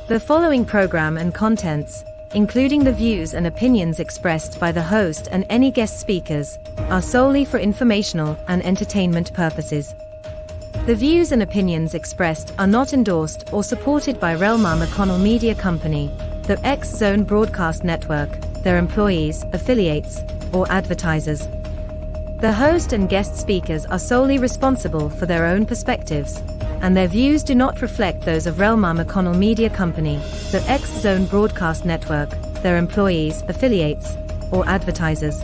The following program and contents, including the views and opinions expressed by the host and any guest speakers, are solely for informational and entertainment purposes. The views and opinions expressed are not endorsed or supported by Relmar McConnell Media Company, the X Zone Broadcast Network, their employees, affiliates, or advertisers. The host and guest speakers are solely responsible for their own perspectives, and their views do not reflect those of Relmar McConnell Media Company, the X Zone Broadcast Network, their employees, affiliates, or advertisers.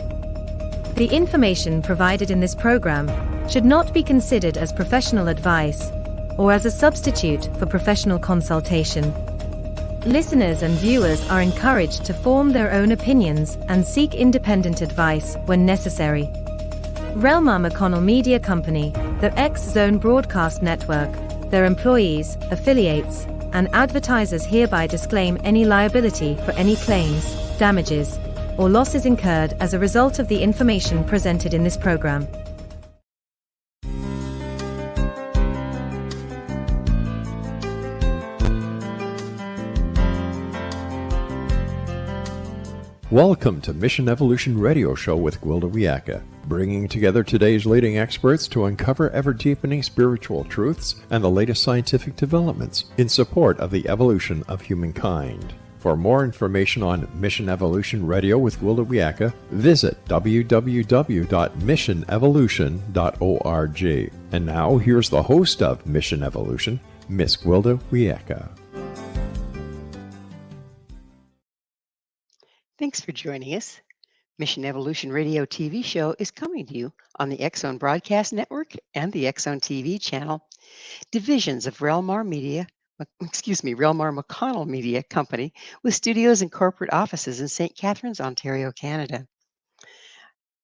The information provided in this program should not be considered as professional advice or as a substitute for professional consultation. Listeners and viewers are encouraged to form their own opinions and seek independent advice when necessary. Relmar McConnell Media Company, the X Zone Broadcast Network, their employees, affiliates, and advertisers hereby disclaim any liability for any claims, damages, or losses incurred as a result of the information presented in this program. Welcome to Mission Evolution Radio Show with Gwilda Wiyaka, bringing together today's leading experts to uncover ever-deepening spiritual truths and the latest scientific developments in support of the evolution of humankind. For more information on Mission Evolution Radio with Gwilda Wiyaka, visit www.missionevolution.org. And now, here's the host of Mission Evolution, Miss Gwilda Wiyaka. Thanks for joining us. Mission Evolution Radio TV show is coming to you on the X Zone Broadcast Network and the X Zone TV channel, divisions of Relmar McConnell Media Company, with studios and corporate offices in St. Catharines, Ontario, Canada.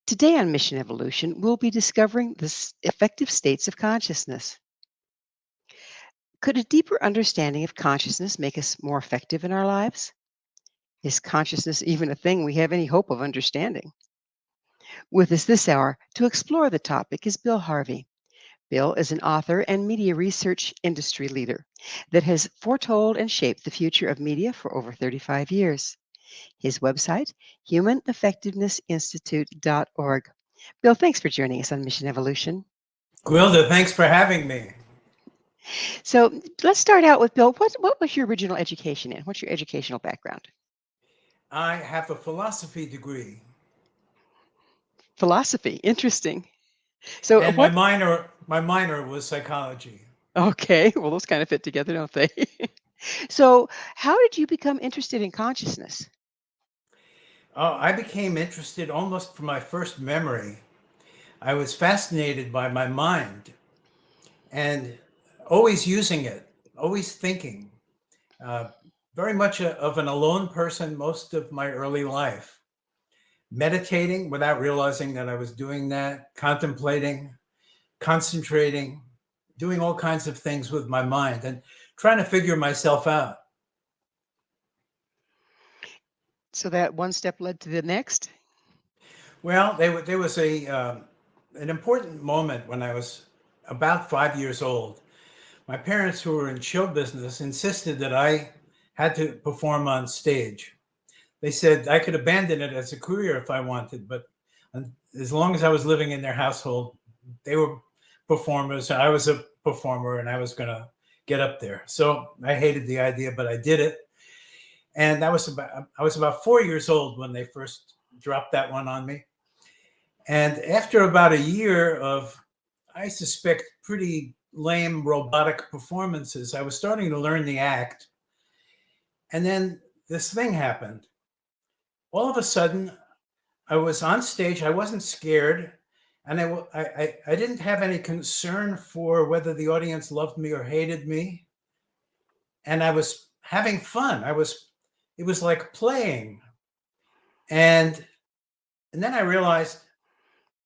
Today on Mission Evolution, we'll be discovering the effective states of consciousness. Could a deeper understanding of consciousness make us more effective in our lives? Is consciousness even a thing we have any hope of understanding? With us this hour to explore the topic is Bill Harvey. Bill is an author and media research industry leader that has foretold and shaped the future of media for over 35 years. His website, humaneffectivenessinstitute.org. Bill, thanks for joining us on Mission Evolution. Gwilda, thanks for having me. So let's start out with Bill. What was your original education in? What's your educational background? I have a philosophy degree. Philosophy, interesting. So and my minor was psychology. Okay, well, those kind of fit together, don't they? So how did you become interested in consciousness? Oh, I became interested almost from my first memory. I was fascinated by my mind and always using it, always thinking. Very much of an alone person most of my early life, meditating without realizing that I was doing that, contemplating, concentrating, doing all kinds of things with my mind and trying to figure myself out. So that one step led to the next? Well, there was an important moment when I was about 5 years old. My parents, who were in show business, insisted that I had to perform on stage. They said I could abandon it as a career if I wanted, but as long as I was living in their household, they were performers. I was a performer and I was going to get up there. So I hated the idea, but I did it. And I was about 4 years old when they first dropped that one on me. And after about a year of, I suspect, pretty lame robotic performances, I was starting to learn the act. And then this thing happened. All of a sudden, I was on stage. I wasn't scared. And I didn't have any concern for whether the audience loved me or hated me. And I was having fun. It was like playing. And then I realized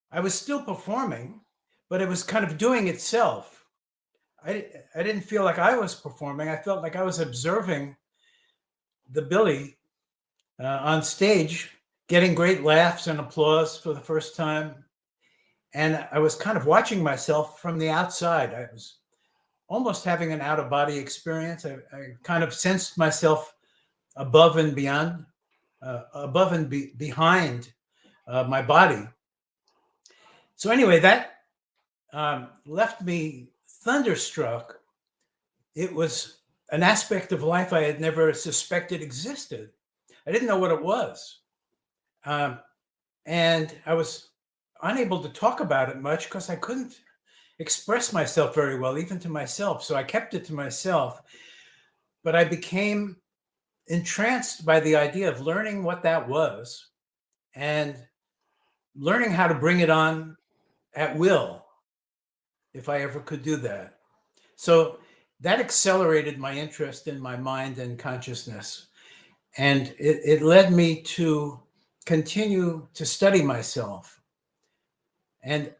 I was still performing, but it was kind of doing itself. I didn't feel like I was performing. I felt like I was observing the Billy on stage, getting great laughs and applause for the first time. And I was kind of watching myself from the outside. I was almost having an out-of-body experience. I kind of sensed myself above and beyond, behind my body. So anyway, that left me thunderstruck. It was an aspect of life I had never suspected existed. I didn't know what it was. And I was unable to talk about it much because I couldn't express myself very well, even to myself. So I kept it to myself. But I became entranced by the idea of learning what that was and learning how to bring it on at will, if I ever could do that. So that accelerated my interest in my mind and consciousness. And it led me to continue to study myself. And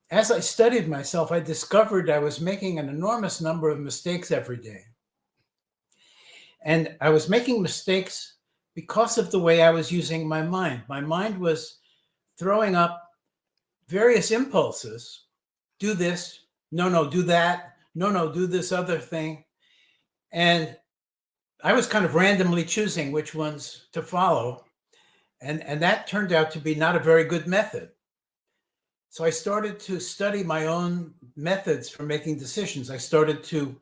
as I studied myself, I discovered I was making an enormous number of mistakes every day. And I was making mistakes because of the way I was using my mind. My mind was throwing up various impulses. Do this, no, do that, no, do this other thing. And I was kind of randomly choosing which ones to follow. And that turned out to be not a very good method. So I started to study my own methods for making decisions. I started to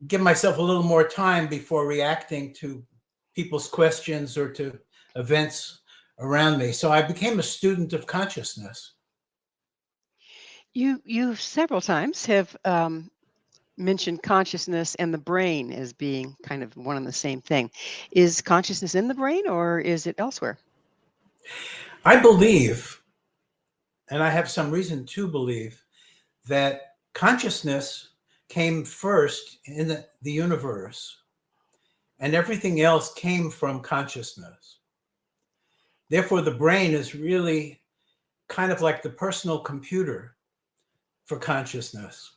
give myself a little more time before reacting to people's questions or to events around me. So I became a student of consciousness. You several times have mentioned consciousness and the brain as being kind of one and the same thing. Is consciousness in the brain or is it elsewhere? I believe, and I have some reason to believe, that consciousness came first in the universe, and everything else came from consciousness. Therefore, the brain is really kind of like the personal computer for consciousness.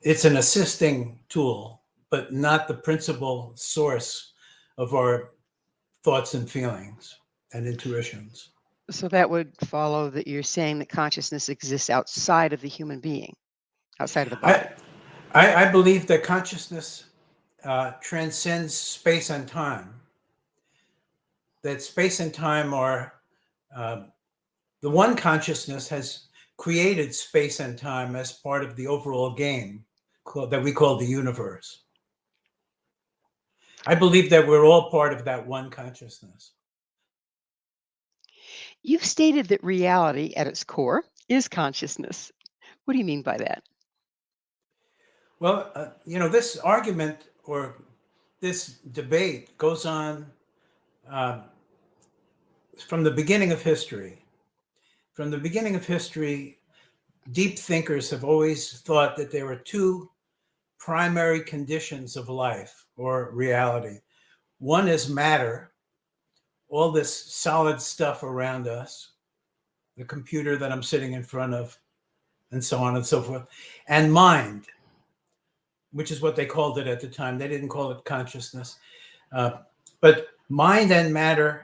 It's an assisting tool, but not the principal source of our thoughts and feelings and intuitions. So that would follow that you're saying that consciousness exists outside of the human being, outside of the body. I believe that consciousness transcends space and time. That space and time are, the one consciousness has created space and time as part of the overall game that we call the universe. I believe that we're all part of that one consciousness. You've stated that reality at its core is consciousness. What do you mean by that? Well, this argument or this debate goes on from the beginning of history. From the beginning of history, deep thinkers have always thought that there were two primary conditions of life or reality. One is matter, all this solid stuff around us, the computer that I'm sitting in front of, and so on and so forth, and mind, which is what they called it at the time. They didn't call it consciousness. But mind and matter,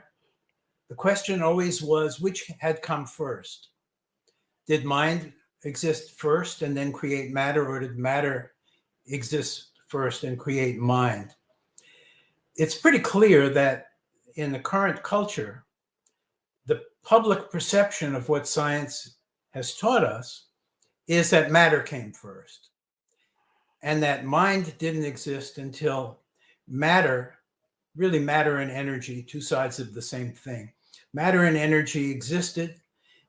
the question always was, which had come first? Did mind exist first and then create matter, or did matter exist first and create mind? It's pretty clear that in the current culture, the public perception of what science has taught us is that matter came first, and that mind didn't exist until matter, really matter and energy, two sides of the same thing. Matter and energy existed,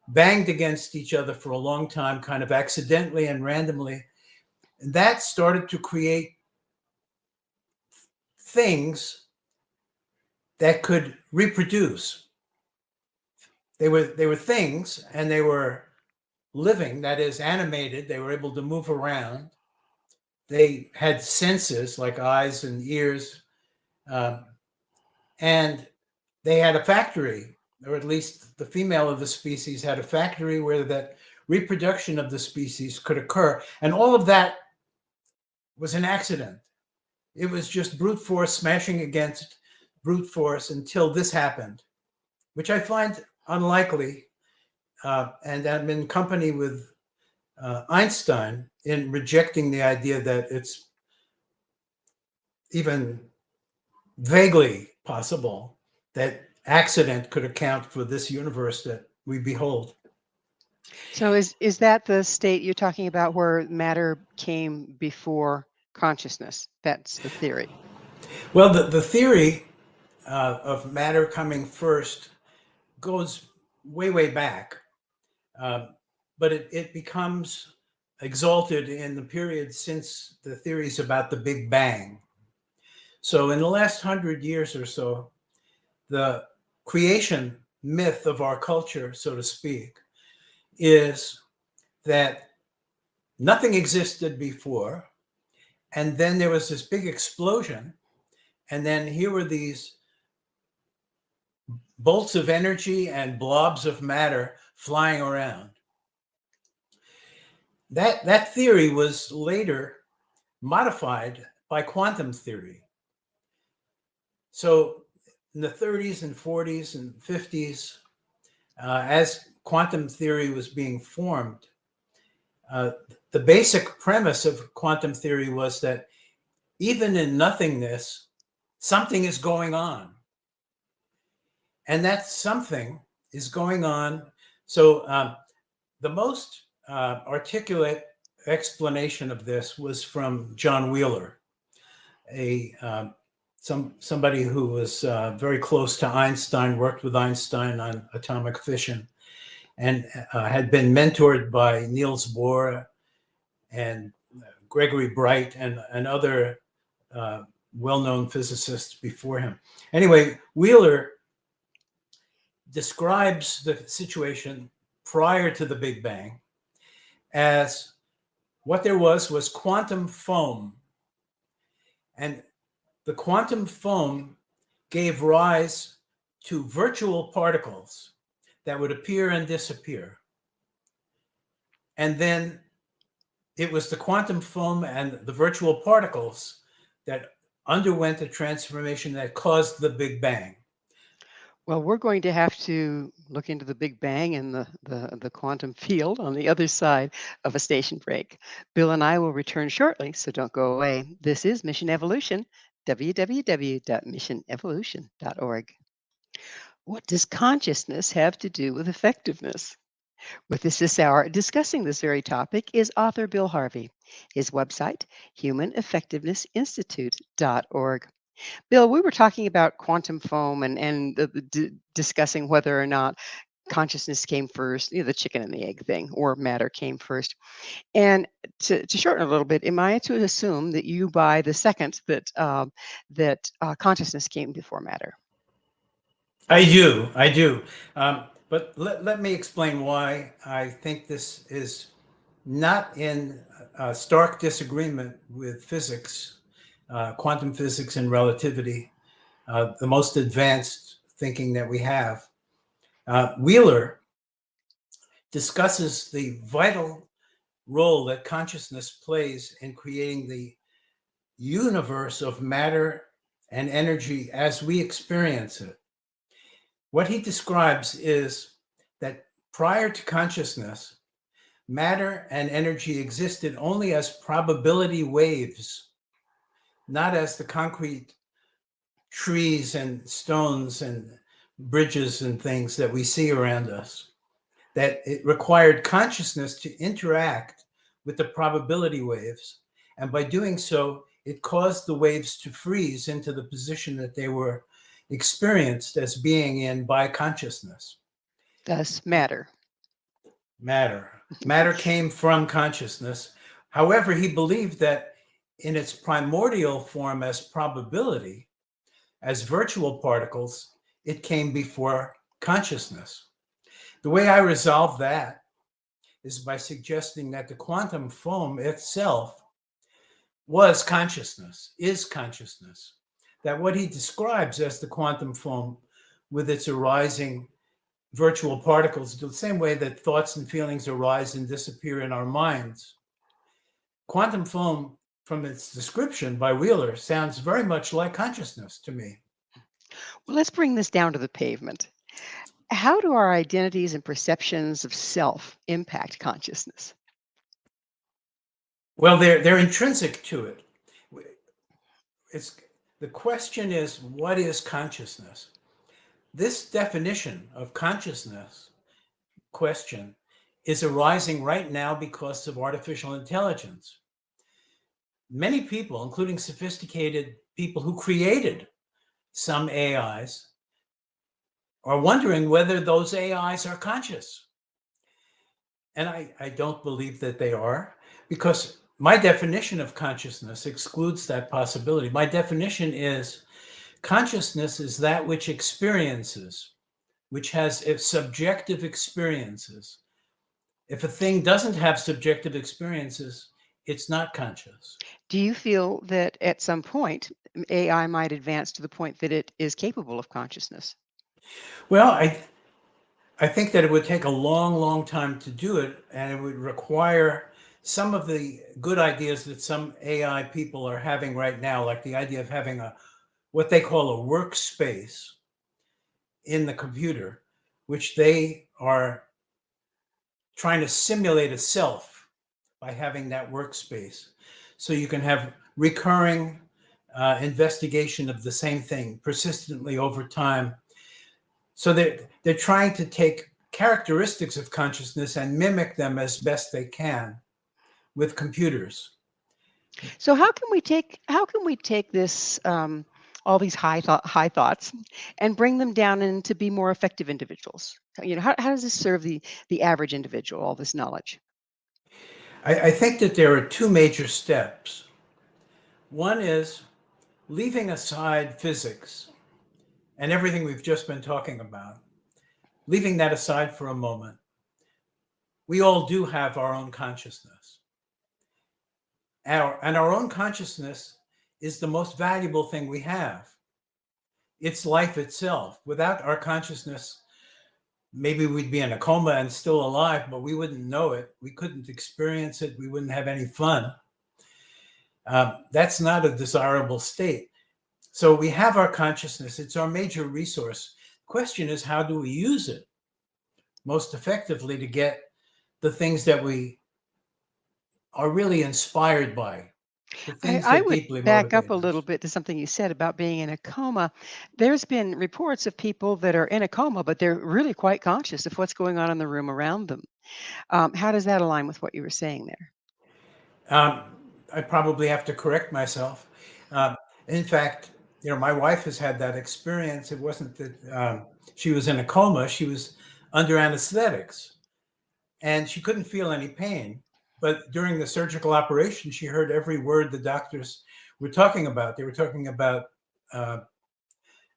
banged against each other for a long time, kind of accidentally and randomly. And that started to create things that could reproduce. They were things, and they were living, that is, animated. They were able to move around. They had senses like eyes and ears, and they had a factory, or at least the female of the species had a factory where that reproduction of the species could occur. And all of that was an accident. It was just brute force smashing against brute force until this happened, which I find unlikely. And I'm in company with Einstein in rejecting the idea that it's even vaguely possible that accident could account for this universe that we behold. So is that the state you're talking about where matter came before consciousness? That's the theory. Well, the theory of matter coming first goes way, way back, uh, but it becomes exalted in the period since the theories about the Big Bang. So in the last 100 years or so, the creation myth of our culture, so to speak, is that nothing existed before, and then there was this big explosion, and then here were these bolts of energy and blobs of matter flying around. That theory was later modified by quantum theory. So in the 30s and 40s and 50s, as quantum theory was being formed, the basic premise of quantum theory was that even in nothingness, something is going on. And that something is going on. So the most articulate explanation of this was from John Wheeler, somebody who was very close to Einstein, worked with Einstein on atomic fission, and had been mentored by Niels Bohr and Gregory Bright and other well-known physicists before him. Anyway, Wheeler describes the situation prior to the Big Bang as what there was quantum foam. And the quantum foam gave rise to virtual particles that would appear and disappear. And then it was the quantum foam and the virtual particles that underwent a transformation that caused the Big Bang. Well, we're going to have to look into the Big Bang and the quantum field on the other side of a station break. Bill and I will return shortly, so don't go away. This is Mission Evolution, www.missionevolution.org. What does consciousness have to do with effectiveness? With us this hour, discussing this very topic, is author Bill Harvey. His website, humaneffectivenessinstitute.org. Bill, we were talking about quantum foam and discussing whether or not consciousness came first, the chicken and the egg thing, or matter came first. And to shorten a little bit, am I to assume that you buy the second that consciousness came before matter? I do. But let me explain why I think this is not in stark disagreement with physics, quantum physics and relativity, the most advanced thinking that we have. Wheeler discusses the vital role that consciousness plays in creating the universe of matter and energy as we experience it. What he describes is that prior to consciousness, matter and energy existed only as probability waves, not as the concrete trees and stones and bridges and things that we see around us. That it required consciousness to interact with the probability waves. And by doing so, it caused the waves to freeze into the position that they were experienced as being in by consciousness. Thus, matter. Matter came from consciousness. However, he believed that in its primordial form as probability, as virtual particles, it came before consciousness. The way I resolve that is by suggesting that the quantum foam itself was consciousness, is consciousness. That what he describes as the quantum foam with its arising virtual particles, the same way that thoughts and feelings arise and disappear in our minds. Quantum foam, from its description by Wheeler, sounds very much like consciousness to me. Well, let's bring this down to the pavement. How do our identities and perceptions of self impact consciousness? Well, they're intrinsic to it. It's the question is, what is consciousness? This definition of consciousness question is arising right now because of artificial intelligence. Many people, including sophisticated people who created some AIs, are wondering whether those AIs are conscious. And I don't believe that they are, because my definition of consciousness excludes that possibility. My definition is consciousness is that which experiences, which has subjective experiences. If a thing doesn't have subjective experiences, it's not conscious. Do you feel that at some point AI might advance to the point that it is capable of consciousness? Well, I think that it would take a long, long time to do it, and it would require some of the good ideas that some AI people are having right now, like the idea of having what they call a workspace in the computer, which they are trying to simulate a self by having that workspace. So you can have recurring investigation of the same thing persistently over time. So they're trying to take characteristics of consciousness and mimic them as best they can with computers. So how can we take this all these high thoughts and bring them down and to be more effective individuals? How does this serve the average individual, all this knowledge? I think that there are two major steps. One is leaving aside physics and everything we've just been talking about, leaving that aside for a moment. We all do have our own consciousness. Our own consciousness is the most valuable thing we have. It's life itself. Without our consciousness, maybe we'd be in a coma and still alive, but we wouldn't know it. We couldn't experience it. We wouldn't have any fun. That's not a desirable state. So we have our consciousness. It's our major resource. The question is, how do we use it most effectively to get the things that we are really inspired by, the things I that would deeply back up motivate a us? little bit to something you said about being in a coma. There's been reports of people that are in a coma, but they're really quite conscious of what's going on in the room around them. How does that align with what you were saying there? Um, I probably have to correct myself. Um, in fact, my wife has had that experience. It wasn't that she was in a coma; she was under anesthetics, and she couldn't feel any pain. But during the surgical operation, she heard every word the doctors were talking about. They were talking about uh,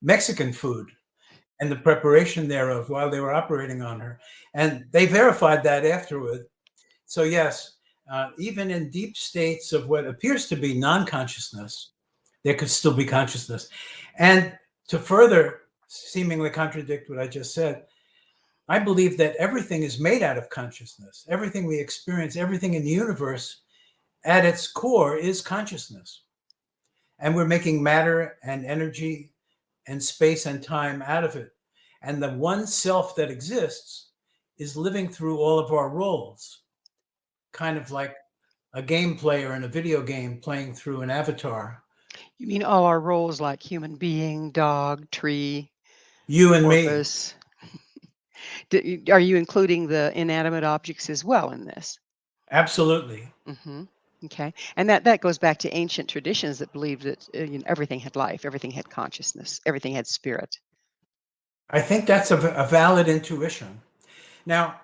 Mexican food and the preparation thereof while they were operating on her, and they verified that afterward. So yes, even in deep states of what appears to be non-consciousness, there could still be consciousness. And to further seemingly contradict what I just said, I believe that everything is made out of consciousness. Everything we experience, everything in the universe at its core is consciousness. And we're making matter and energy and space and time out of it. And the one self that exists is living through all of our roles, kind of like a game player in a video game playing through an avatar. You mean all our roles like human being, dog, tree, You and me. porpoise? Are you including the inanimate objects as well in this? Absolutely. Hmm. Okay, and that goes back to ancient traditions that believed that everything had life, everything had consciousness, everything had spirit. I think that's a valid intuition. Now,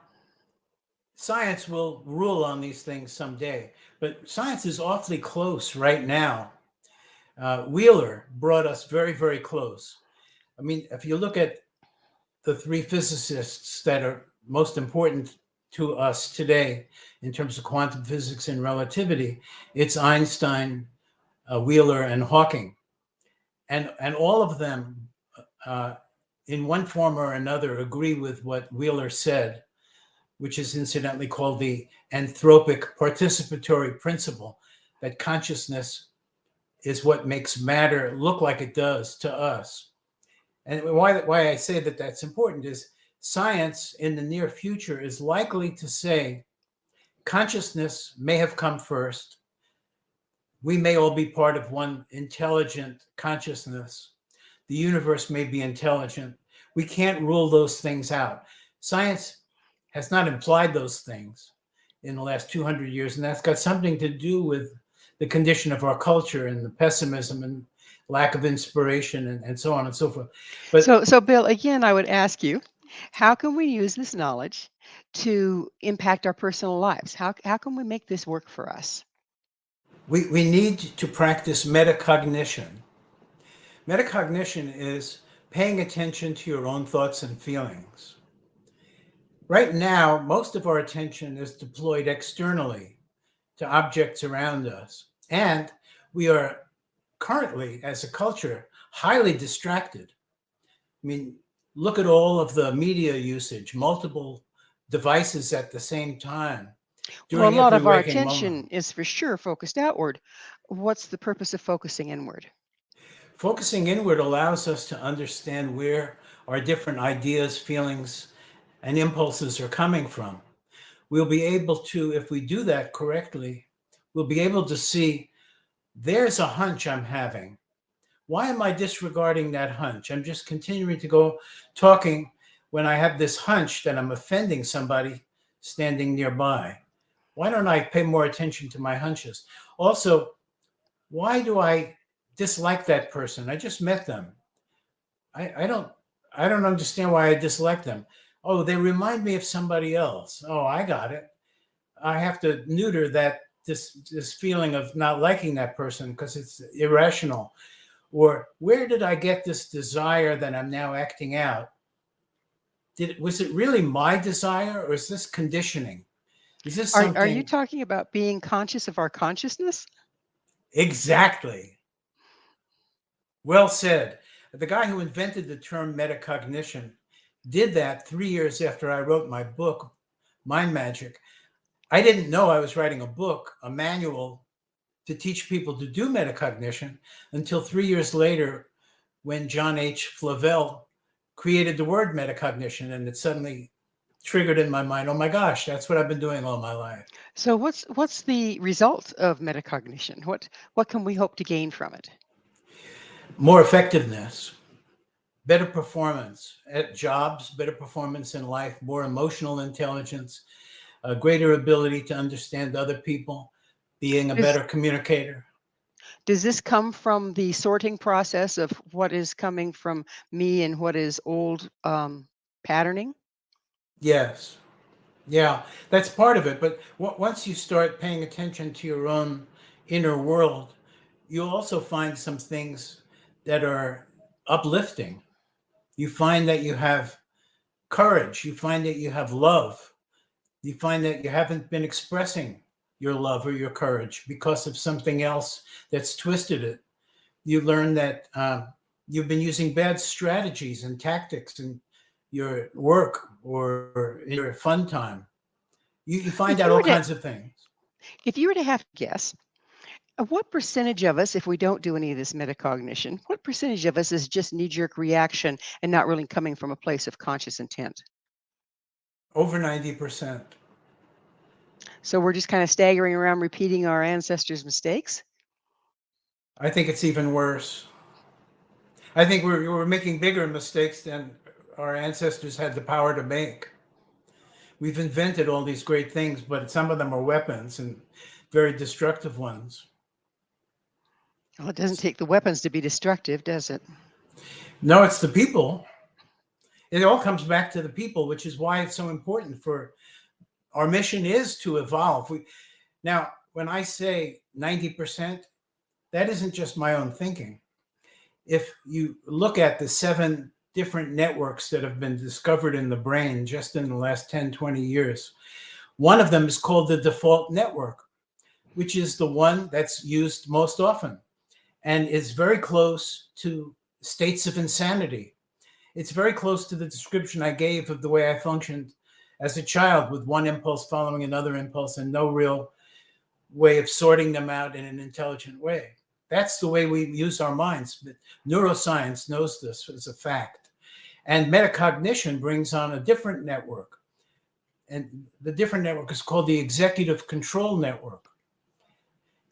science will rule on these things someday, but science is awfully close right now. Wheeler brought us very, very close. I mean, if you look at the three physicists that are most important to us today in terms of quantum physics and relativity, it's Einstein, Wheeler, and Hawking. And all of them, in one form or another, agree with what Wheeler said, which is incidentally called the anthropic participatory principle, that consciousness is what makes matter look like it does to us. And why I say that that's important is science in the near future is likely to say consciousness may have come first, We may all be part of one intelligent consciousness. The universe may be intelligent. We can't rule those things out. Science has not implied those things in the last 200 years, and that's got something to do with the condition of our culture and the pessimism and lack of inspiration and so on and so forth. But So Bill, again, I would ask you, how can we use this knowledge to impact our personal lives? How can we make this work for us? we need to practice metacognition. Metacognition is paying attention to your own thoughts and feelings. Right now, most of our attention is deployed externally to objects around us. And we are currently, as a culture, highly distracted. I mean, look at all of the media usage, multiple devices at the same time Well, a during lot every of our waking moment. attention is for sure focused outward. What's the purpose of focusing inward? Focusing inward allows us to understand where our different ideas, feelings, and impulses are coming from. We'll be able to, if we do that correctly, we'll be able to see there's a hunch I'm having. Why am I disregarding that hunch? I'm just continuing to go talking when I have this hunch that I'm offending somebody standing nearby. Why don't I pay more attention to my hunches? Also, why do I dislike that person? I just met them. I don't understand why I dislike them. Oh, they remind me of somebody else. Oh, I got it. I have to neuter that this feeling of not liking that person because it's irrational. Or where did I get this desire that I'm now acting out? Was it really my desire, or is this conditioning? Is this Are you something? talking about being conscious of our consciousness? Exactly. Well said. The guy who invented the term metacognition did that 3 years after I wrote my book, Mind Magic. I didn't know I was writing a book, a manual to teach people to do metacognition, until 3 years later when John H. Flavel created the word metacognition, and it suddenly triggered in my mind, oh my gosh, that's what I've been doing all my life. So what's the result of metacognition? What can we hope to gain from it? More effectiveness, better performance at jobs, better performance in life, more emotional intelligence, a greater ability to understand other people, being a Does better communicator. does this come from the sorting process of what is coming from me and what is old patterning? Yes. Yeah, that's part of it. But once you start paying attention to your own inner world, you'll also find some things that are uplifting. You find that you have courage. You find that you have love. You find that you haven't been expressing your love or your courage because of something else that's twisted it. You learn that you've been using bad strategies and tactics in your work or in your fun time. You find If out you all were to kinds of things. if you were to have to guess, what percentage of us, if we don't do any of this metacognition, what percentage of us is just knee-jerk reaction and not really coming from a place of conscious intent? Over 90%. So we're just kind of staggering around repeating our ancestors' mistakes? I think it's even worse. I think we're making bigger mistakes than our ancestors had the power to make. We've invented all these great things, but some of them are weapons and very destructive ones. Well, it doesn't take the weapons to be destructive, does it? No, it's the people. It all comes back to the people, which is why it's so important for our mission is to evolve. Now, when I say 90%, that isn't just my own thinking. If you look at the 7 different networks that have been discovered in the brain just in the last 10, 20 years, one of them is called the default network, which is the one that's used most often and is very close to states of insanity. It's very close to the description I gave of the way I functioned as a child, with one impulse following another impulse and no real way of sorting them out in an intelligent way. That's the way we use our minds. Neuroscience knows this as a fact. And metacognition brings on a different network. And the different network is called the executive control network.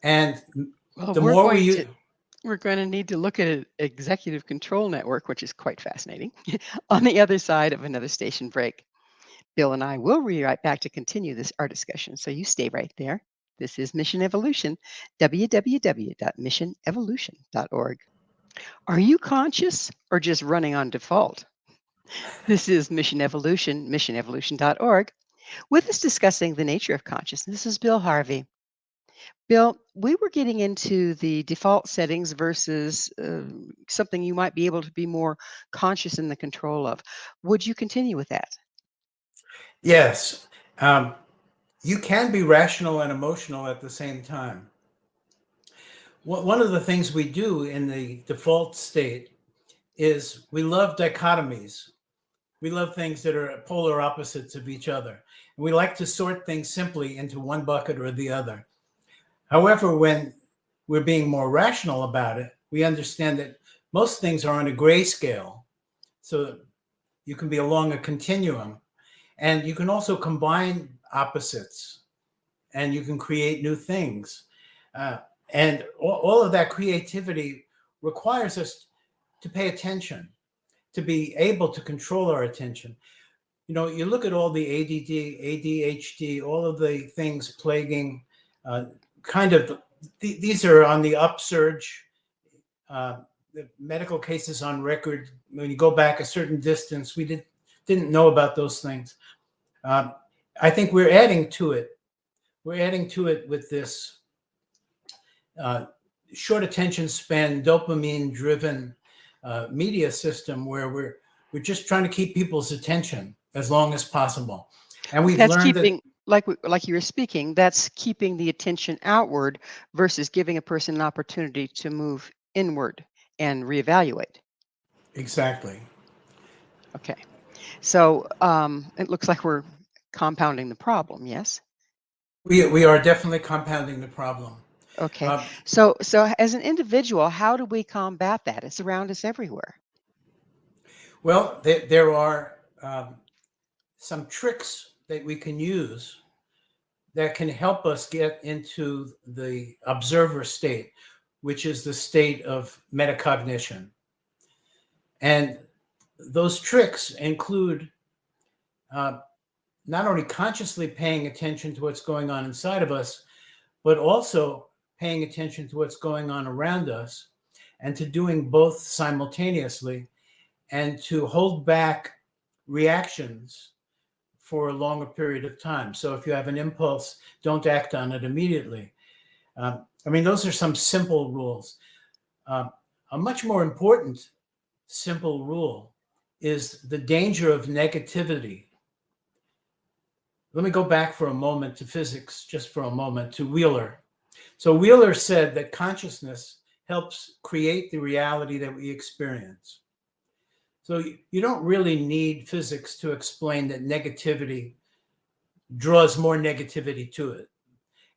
And Well, The more we use, we're going to need to look at an executive control network, which is quite fascinating, on the other side of another station break. Bill and I will be right back to continue our discussion, so you stay right there. This is Mission Evolution, www.missionevolution.org. Are you conscious or just running on default? This is Mission Evolution, missionevolution.org. With us discussing the nature of consciousness is Bill Harvey. Bill, we were getting into the default settings versus something you might be able to be more conscious in the control of. Would you continue with that? yes, you can be rational and emotional at the same time. One of the things we do in the default state is we love dichotomies. We love things that are polar opposites of each other. And we like to sort things simply into one bucket or the other. However, when we're being more rational about it, we understand that most things are on a gray scale. So you can be along a continuum. And you can also combine opposites and you can create new things. And all of that creativity requires us to pay attention, to be able to control our attention. You know, you look at all the ADD, ADHD, all of the things plaguing these are on the upsurge. The medical cases on record, when you go back a certain distance, we didn't know about those things. I think we're adding to it. We're adding to it with this short attention span, dopamine-driven media system where we're just trying to keep people's attention as long as possible. And we've learned that, like you were speaking, that's keeping the attention outward versus giving a person an opportunity to move inward and reevaluate. exactly. Okay. So it looks like we're compounding the problem, yes? We are definitely compounding the problem. Okay. So as an individual, how do we combat that? It's around us everywhere. Well, there are some tricks that we can use that can help us get into the observer state, which is the state of metacognition. And those tricks include not only consciously paying attention to what's going on inside of us, but also paying attention to what's going on around us, and to doing both simultaneously, and to hold back reactions for a longer period of time. So if you have an impulse, don't act on it immediately. Those are some simple rules. A much more important simple rule is the danger of negativity. Let me go back for a moment to physics, just for a moment, to Wheeler. So Wheeler said that consciousness helps create the reality that we experience. So you don't really need physics to explain that negativity draws more negativity to it.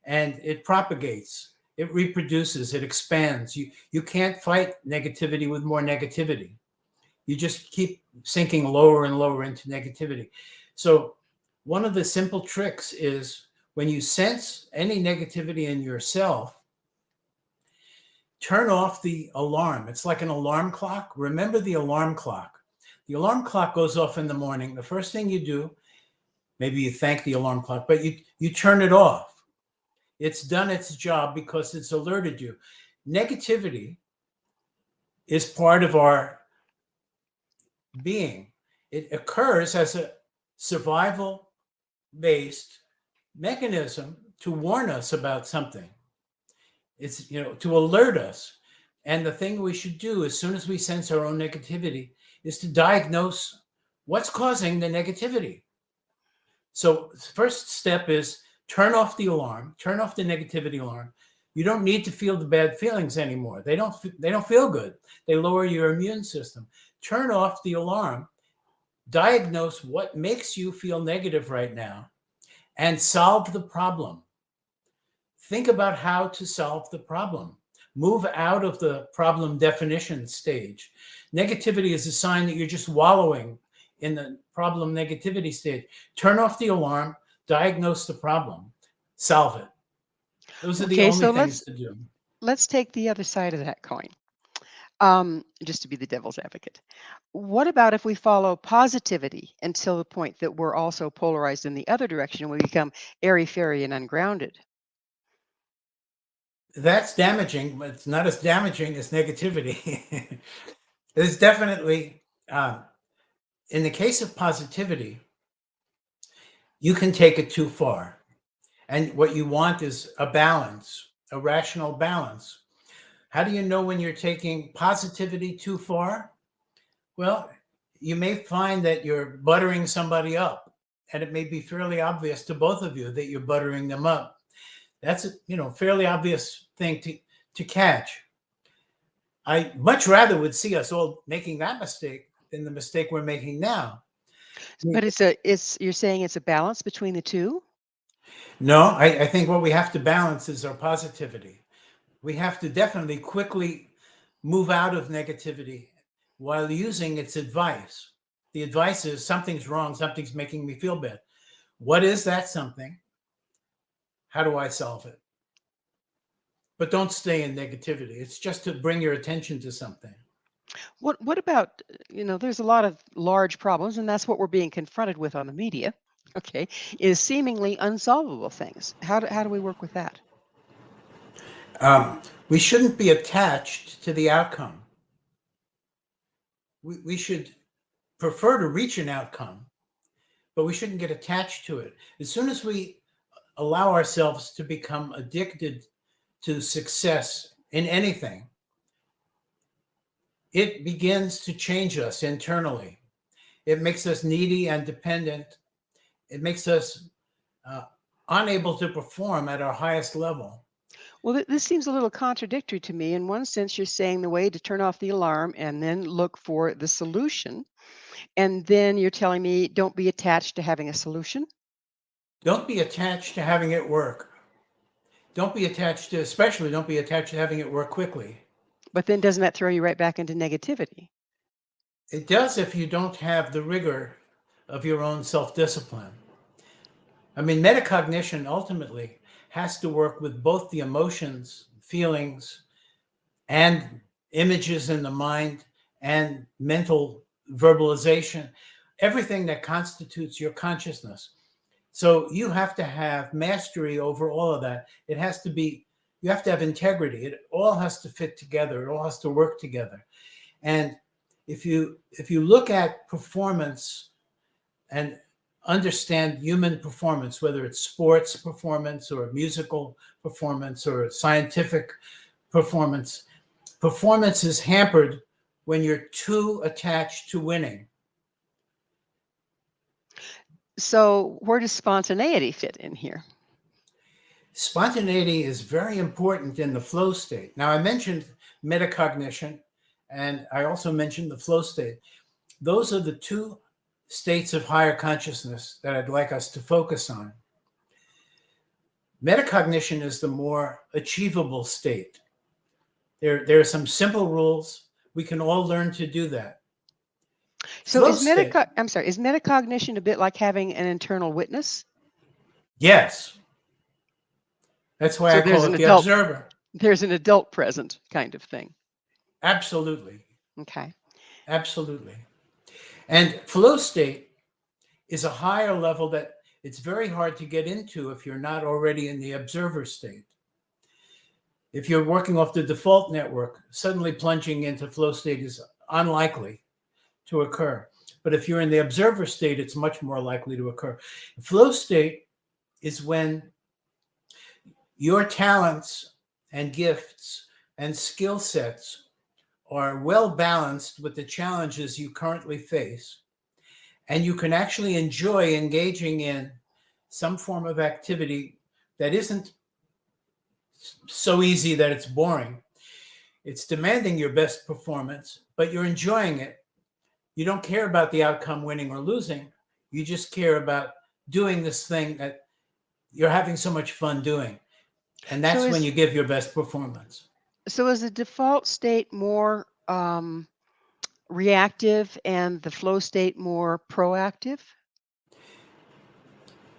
And it propagates, it reproduces, it expands. You can't fight negativity with more negativity. You just keep sinking lower and lower into negativity. So one of the simple tricks is when you sense any negativity in yourself, turn off the alarm. It's like an alarm clock. Remember the alarm clock. The alarm clock goes off in the morning. The first thing you do, maybe you thank the alarm clock, but you turn it off. It's done its job because it's alerted you. Negativity is part of our being. It occurs as a survival-based mechanism to warn us about something. It's, to alert us. And the thing we should do as soon as we sense our own negativity is to diagnose what's causing the negativity. So the first step is turn off the alarm, turn off the negativity alarm. You don't need to feel the bad feelings anymore. They don't feel good. They lower your immune system. Turn off the alarm, diagnose what makes you feel negative right now, and solve the problem. Think about how to solve the problem. Move out of the problem definition stage. Negativity is a sign that you're just wallowing in the problem negativity stage. Turn off the alarm, diagnose the problem, solve it. Those are the only things to do. let's take the other side of that coin, just to be the devil's advocate. What about if we follow positivity until the point that we're also polarized in the other direction and we become airy-fairy and ungrounded? That's damaging, but it's not as damaging as negativity. There's definitely, in the case of positivity, you can take it too far. And what you want is a balance, a rational balance. How do you know when you're taking positivity too far? Well, you may find that you're buttering somebody up, and it may be fairly obvious to both of you that you're buttering them up. That's a fairly obvious thing to catch. I much rather would see us all making that mistake than the mistake we're making now. But you're saying it's a balance between the two? No, I think what we have to balance is our positivity. We have to definitely quickly move out of negativity while using its advice. The advice is something's wrong, something's making me feel bad. What is that something? How do I solve it? But don't stay in negativity. It's just to bring your attention to something. What about, there's a lot of large problems, and that's what we're being confronted with on the media, okay, is seemingly unsolvable things. How do we work with that? We shouldn't be attached to the outcome. We should prefer to reach an outcome, but we shouldn't get attached to it. As soon as we allow ourselves to become addicted to success in anything, it begins to change us internally. It makes us needy and dependent. It makes us unable to perform at our highest level. Well, this seems a little contradictory to me. In one sense, you're saying the way to turn off the alarm and then look for the solution. And then you're telling me don't be attached to having a solution. Don't be attached to having it work. Especially don't be attached to having it work quickly. But then doesn't that throw you right back into negativity? It does if you don't have the rigor of your own self-discipline. I mean, metacognition ultimately has to work with both the emotions, feelings, and images in the mind and mental verbalization, everything that constitutes your consciousness. So you have to have mastery over all of that. You have to have integrity. It all has to fit together. It all has to work together. And if you look at performance and understand human performance, whether it's sports performance or musical performance or scientific performance, performance is hampered when you're too attached to winning. So where does spontaneity fit in here? Spontaneity is very important in the flow state. Now, I mentioned metacognition, and I also mentioned the flow state. Those are the two states of higher consciousness that I'd like us to focus on. Metacognition is the more achievable state. There are some simple rules. We can all learn to do that. So is metacognition a bit like having an internal witness? Yes. That's why I call it the observer. There's an adult present kind of thing. Absolutely. Okay. Absolutely. And flow state is a higher level that it's very hard to get into if you're not already in the observer state. If you're working off the default network, suddenly plunging into flow state is unlikely to occur. But if you're in the observer state, it's much more likely to occur. Flow state is when your talents and gifts and skill sets are well balanced with the challenges you currently face, and you can actually enjoy engaging in some form of activity that isn't so easy that it's boring. It's demanding your best performance, but you're enjoying it. You don't care about the outcome, winning or losing. You just care about doing this thing that you're having so much fun doing. And that's when you give your best performance. So is the default state more reactive and the flow state more proactive?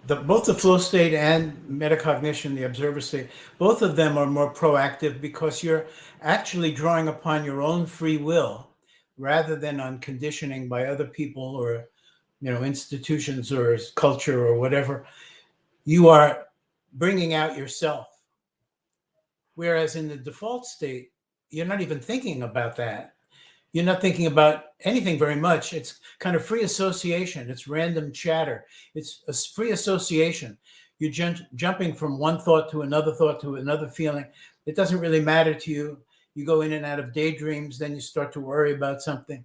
both the flow state and metacognition, the observer state, both of them are more proactive because you're actually drawing upon your own free will rather than on conditioning by other people or institutions or culture or whatever. You are bringing out yourself. Whereas in the default state, you're not even thinking about that. You're not thinking about anything very much. It's kind of free association. It's random chatter. It's a free association. You're jumping from one thought to another feeling. It doesn't really matter to you. You go in and out of daydreams, then you start to worry about something.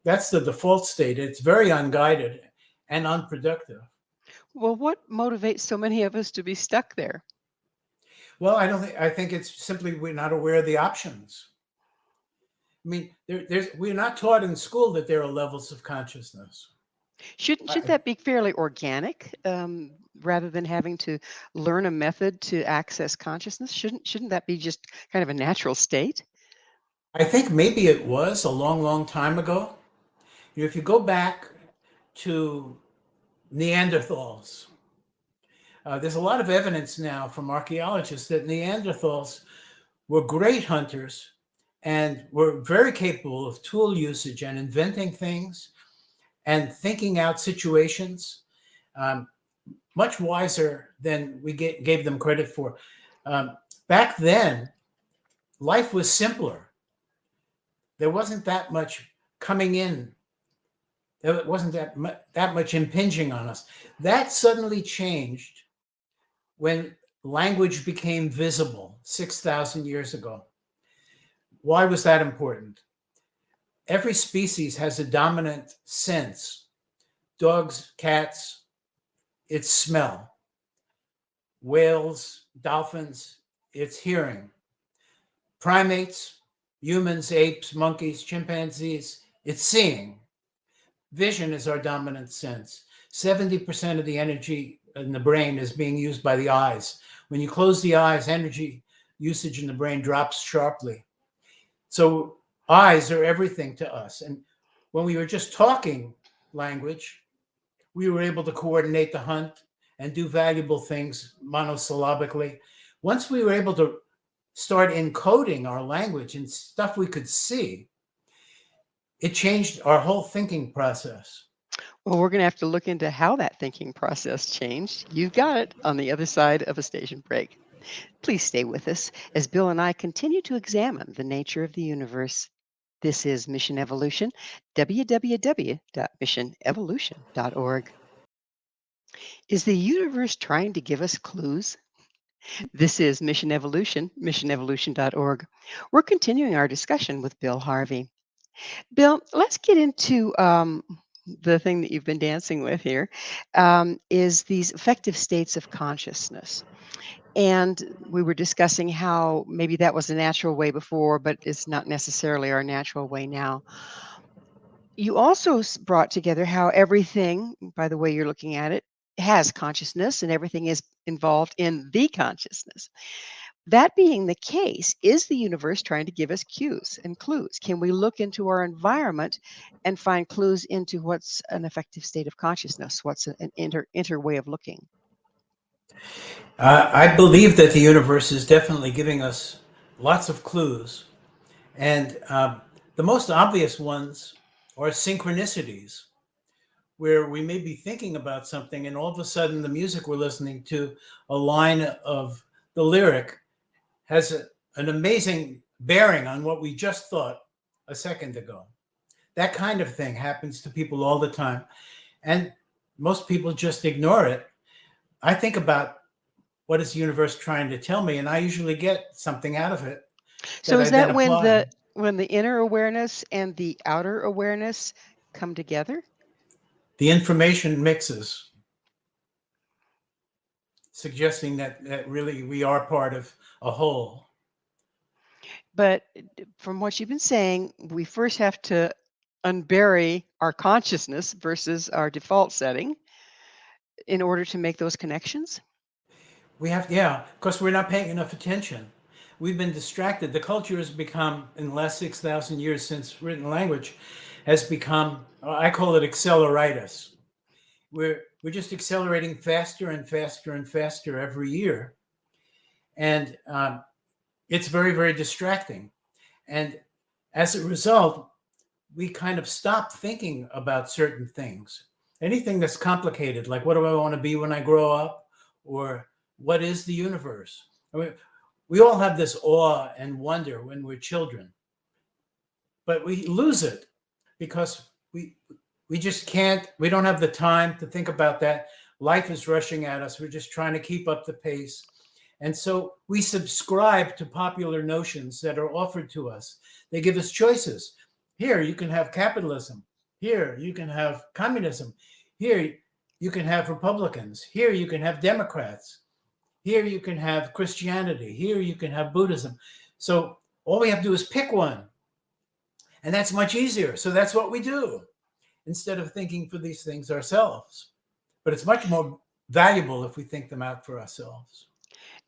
That's the default state. It's very unguided and unproductive. Well, what motivates so many of us to be stuck there? Well, I think it's simply we're not aware of the options. I mean, we're not taught in school that there are levels of consciousness. Should that be fairly organic, rather than having to learn a method to access consciousness? Shouldn't that be just kind of a natural state? I think maybe it was a long, long time ago. If you go back to Neanderthals, there's a lot of evidence now from archaeologists that Neanderthals were great hunters and were very capable of tool usage and inventing things and thinking out situations, much wiser than we gave them credit for. Back then, life was simpler. There wasn't that much coming in. There wasn't that much impinging on us. That suddenly changed when language became visible 6,000 years ago. Why was that important? Every species has a dominant sense. Dogs, cats, it's smell. Whales, dolphins, it's hearing. Primates, humans, apes, monkeys, chimpanzees, it's seeing. Vision is our dominant sense. 70% of the energy in the brain is being used by the eyes. When you close the eyes, energy usage in the brain drops sharply. So eyes are everything to us. And when we were just talking language, we were able to coordinate the hunt and do valuable things monosyllabically. Once we were able to start encoding our language in stuff we could see, it changed our whole thinking process. Well, we're going to have to look into how that thinking process changed. You've got it on the other side of a station break. Please stay with us as Bill and I continue to examine the nature of the universe. This is Mission Evolution, www.missionevolution.org. Is the universe trying to give us clues? This is Mission Evolution, missionevolution.org. We're continuing our discussion with Bill Harvey. Bill, let's get into the thing that you've been dancing with here, is these affective states of consciousness. And we were discussing how maybe that was a natural way before, but it's not necessarily our natural way now. You also brought together how everything, by the way you're looking at it, has consciousness and everything is involved in the consciousness. That being the case, is the universe trying to give us cues and clues? Can we look into our environment and find clues into what's an effective state of consciousness? What's an inter way of looking? I believe that the universe is definitely giving us lots of clues. And the most obvious ones are synchronicities, where we may be thinking about something and all of a sudden the music we're listening to, a line of the lyric, has an amazing bearing on what we just thought a second ago. That kind of thing happens to people all the time. And most people just ignore it. I think about what is the universe trying to tell me, and I usually get something out of it. So is that when the inner awareness and the outer awareness come together? The information mixes, suggesting that really we are part of a whole. But from what you've been saying, we first have to unbury our consciousness versus our default setting in order to make those connections? We have, yeah, because we're not paying enough attention. We've been distracted. The culture has become, in the last 6,000 years since written language, has become, I call it acceleritis. We're we're just accelerating faster and faster and faster every year. And it's very, very distracting. And as a result, we kind of stop thinking about certain things. Anything that's complicated, like what do I want to be when I grow up? Or what is the universe? I mean, we all have this awe and wonder when we're children, but we lose it because we just can't, we don't have the time to think about that. Life is rushing at us. We're just trying to keep up the pace. And so we subscribe to popular notions that are offered to us. They give us choices. Here, you can have capitalism. Here, you can have communism. Here, you can have Republicans. Here, you can have Democrats. Here, you can have Christianity. Here, you can have Buddhism. So all we have to do is pick one. And that's much easier. So that's what we do instead of thinking for these things ourselves. But it's much more valuable if we think them out for ourselves.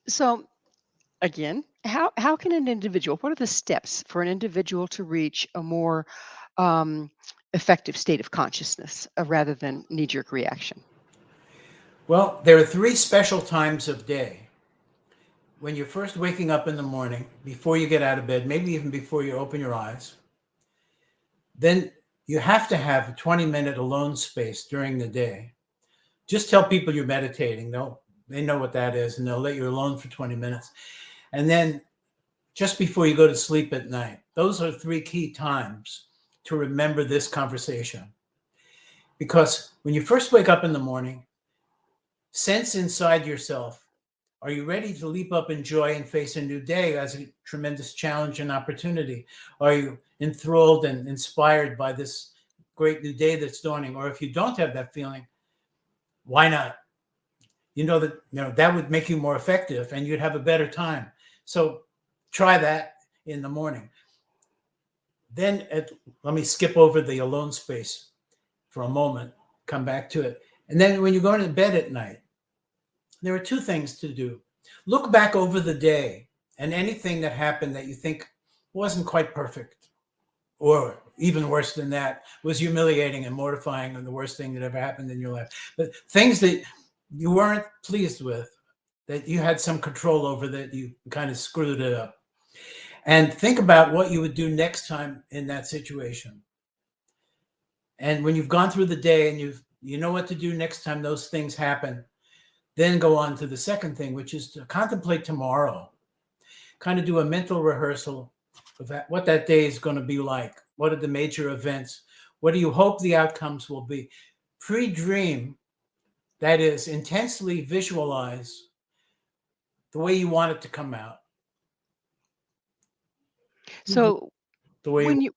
So again, how can an individual, what are the steps for an individual to reach a more effective state of consciousness rather than knee-jerk reaction? Well, there are 3 special times of day. When you're first waking up in the morning, before you get out of bed, maybe even before you open your eyes, then you have to have a 20-minute alone space during the day. Just tell people you're meditating. They know what that is, and they'll let you alone for 20 minutes. And then just before you go to sleep at night, those are 3 key times to remember this conversation. Because when you first wake up in the morning, sense inside yourself, are you ready to leap up in joy and face a new day as a tremendous challenge and opportunity? Are you enthralled and inspired by this great new day that's dawning? Or if you don't have that feeling, why not? You know that would make you more effective and you'd have a better time. So try that in the morning. Then let me skip over the alone space for a moment, come back to it. And then when you go to bed at night, there are 2 things to do. Look back over the day and anything that happened that you think wasn't quite perfect, or even worse than that, was humiliating and mortifying and the worst thing that ever happened in your life. But things that you weren't pleased with, that you had some control over, that you kind of screwed it up. And think about what you would do next time in that situation. And when you've gone through the day and you know what to do next time those things happen, then go on to the second thing, which is to contemplate tomorrow. Kind of do a mental rehearsal of what that day is going to be like. What are the major events? What do you hope the outcomes will be? Pre-dream, that is, intensely visualize the way you want it to come out. So The way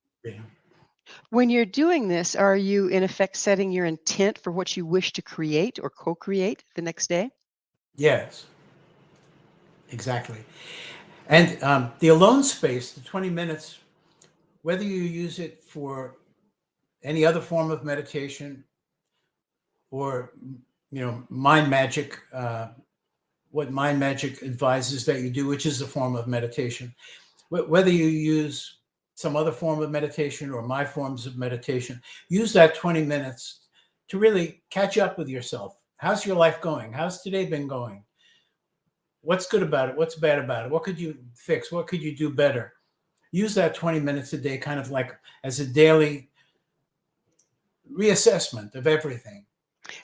when you're doing this, are you in effect setting your intent for what you wish to create or co-create the next day? Yes, exactly. And the alone space, the 20 minutes, whether you use it for any other form of meditation or, mind magic, what mind magic advises that you do, which is a form of meditation, whether you use some other form of meditation or my forms of meditation, use that 20 minutes to really catch up with yourself. How's your life going? How's today been going? What's good about it? What's bad about it? What could you fix? What could you do better? Use that 20 minutes a day kind of like as a daily reassessment of everything.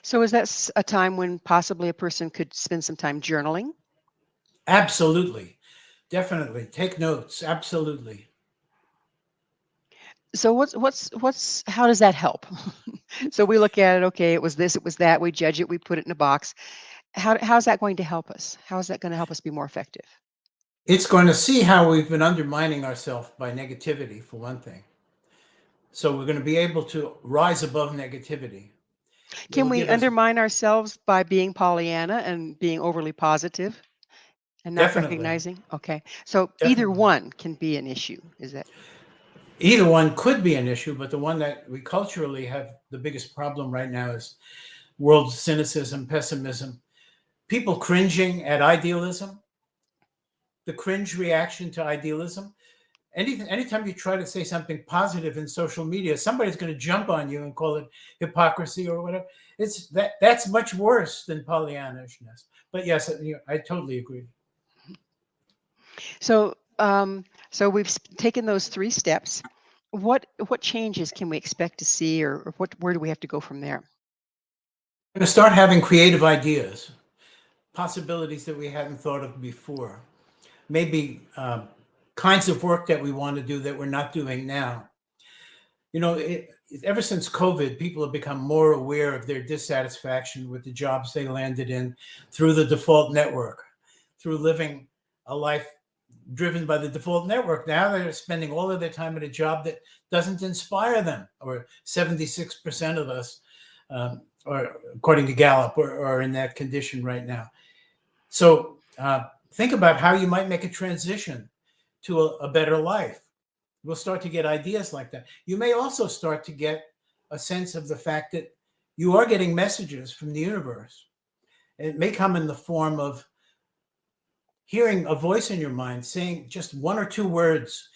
So is that a time when possibly a person could spend some time journaling? Absolutely. Definitely. Take notes. Absolutely. So how does that help? So we look at it, okay, it was this, it was that, we judge it, we put it in a box. How's that going to help us? How is that going to help us be more effective? It's going to see how we've been undermining ourselves by negativity, for one thing. So we're going to be able to rise above negativity. Can we undermine ourselves by being Pollyanna and being overly positive and not Definitely. recognizing? Okay. So either Definitely. one can be an issue, is that? Either one could be an issue, but the one that we culturally have the biggest problem right now is world cynicism, pessimism, people cringing at idealism, the cringe reaction to idealism. anytime you try to say something positive in social media, somebody's going to jump on you and call it hypocrisy or whatever. That's much worse than Pollyannishness. But yes, I totally agree. So, so we've taken those 3 steps. What changes can we expect to see, or where do we have to go from there? We're going to start having creative ideas, possibilities that we hadn't thought of before. Maybe kinds of work that we want to do that we're not doing now. You know, ever since COVID, people have become more aware of their dissatisfaction with the jobs they landed in through the default network, through living a life driven by the default network. Now they're spending all of their time at a job that doesn't inspire them, or 76% of us, or according to Gallup, are in that condition right now. So think about how you might make a transition to a better life. We'll start to get ideas like that. You may also start to get a sense of the fact that you are getting messages from the universe. It may come in the form of hearing a voice in your mind saying just 1 or 2 words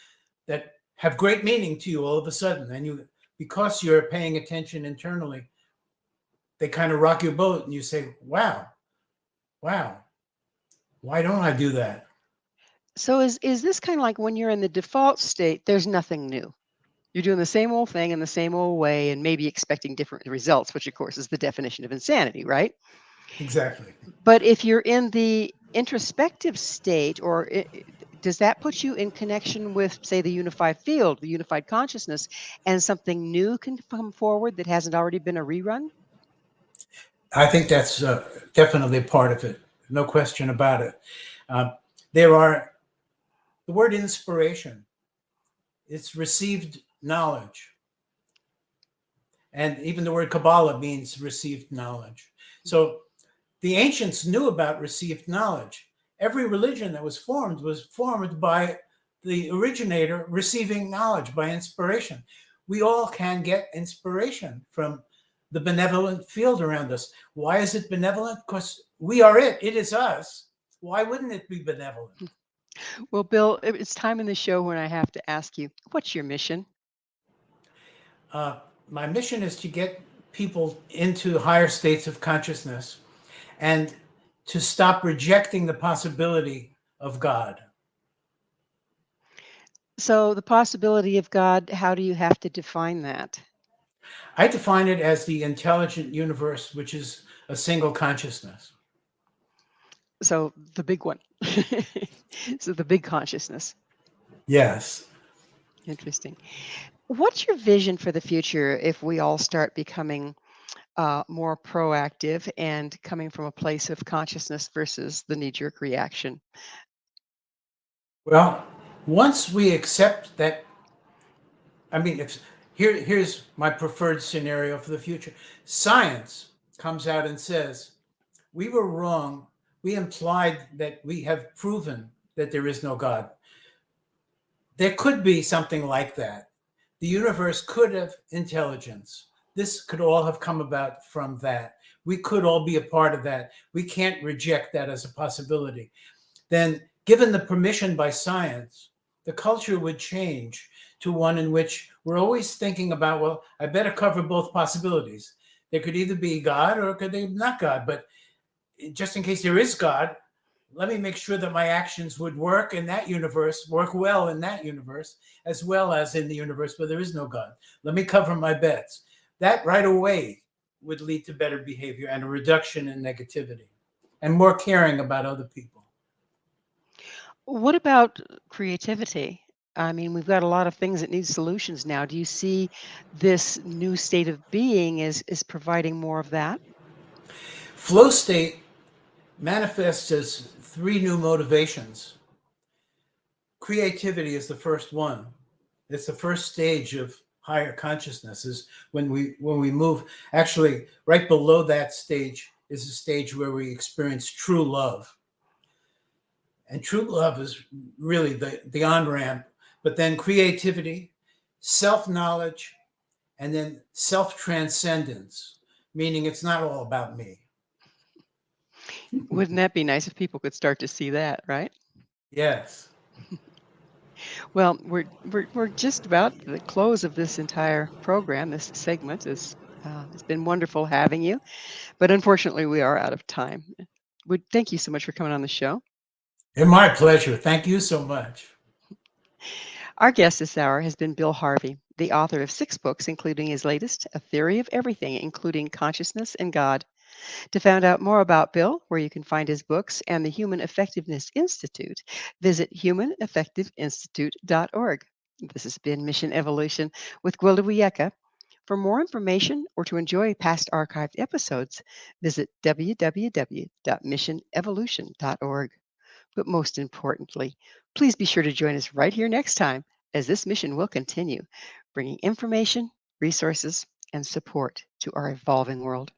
that have great meaning to you all of a sudden. And because you're paying attention internally, they kind of rock your boat and you say, wow, why don't I do that? So is this kind of like when you're in the default state, there's nothing new? You're doing the same old thing in the same old way and maybe expecting different results, which of course is the definition of insanity, right? Exactly. But if you're in the introspective state, or does that put you in connection with, say, the unified field, the unified consciousness, and something new can come forward that hasn't already been a rerun? I think that's definitely part of it. No question about it. There are the word inspiration. It's received knowledge. And even the word Kabbalah means received knowledge. So the ancients knew about received knowledge. Every religion that was formed by the originator receiving knowledge by inspiration. We all can get inspiration from the benevolent field around us. Why is it benevolent? Because we are it. It is us. Why wouldn't it be benevolent? Well, Bill, it's time in the show when I have to ask you, what's your mission? My mission is to get people into higher states of consciousness and to stop rejecting the possibility of God. So the possibility of God, how do you have to define that? I define it as the intelligent universe, which is a single consciousness. So the big one. So the big consciousness. Yes. Interesting. What's your vision for the future if we all start becoming more proactive and coming from a place of consciousness versus the knee-jerk reaction? Well, once we accept that, I mean, here's my preferred scenario for the future. Science comes out and says, we were wrong. We implied that we have proven that there is no God. There could be something like that. The universe could have intelligence. This could all have come about from that. We could all be a part of that. We can't reject that as a possibility. Then, given the permission by science, the culture would change to one in which we're always thinking about, well, I better cover both possibilities. There could either be God or could they not God. But just in case there is God, let me make sure that my actions would work in that universe, work well in that universe, as well as in the universe where there is no God. Let me cover my bets. That right away would lead to better behavior and a reduction in negativity and more caring about other people. What about creativity? I mean, we've got a lot of things that need solutions now. Do you see this new state of being is providing more of that? Flow state manifests as 3 new motivations. Creativity is the first one. It's the first stage of higher consciousness, is when we move. Actually, right below that stage is a stage where we experience true love. And true love is really the on-ramp. But then creativity, self-knowledge, and then self-transcendence, meaning it's not all about me. Wouldn't that be nice if people could start to see that, right? Yes. Well, we're just about to the close of this entire program. This segment is it's been wonderful having you, but unfortunately, we are out of time. Would thank you so much for coming on the show. And my pleasure. Thank you so much. Our guest this hour has been Bill Harvey, the author of 6 books, including his latest, A Theory of Everything, including Consciousness and God. To find out more about Bill, where you can find his books, and the Human Effectiveness Institute, visit humaneffectiveinstitute.org. This has been Mission Evolution with Gwilda Wiyaka. For more information or to enjoy past archived episodes, visit www.missionevolution.org. But most importantly, please be sure to join us right here next time as this mission will continue, bringing information, resources, and support to our evolving world.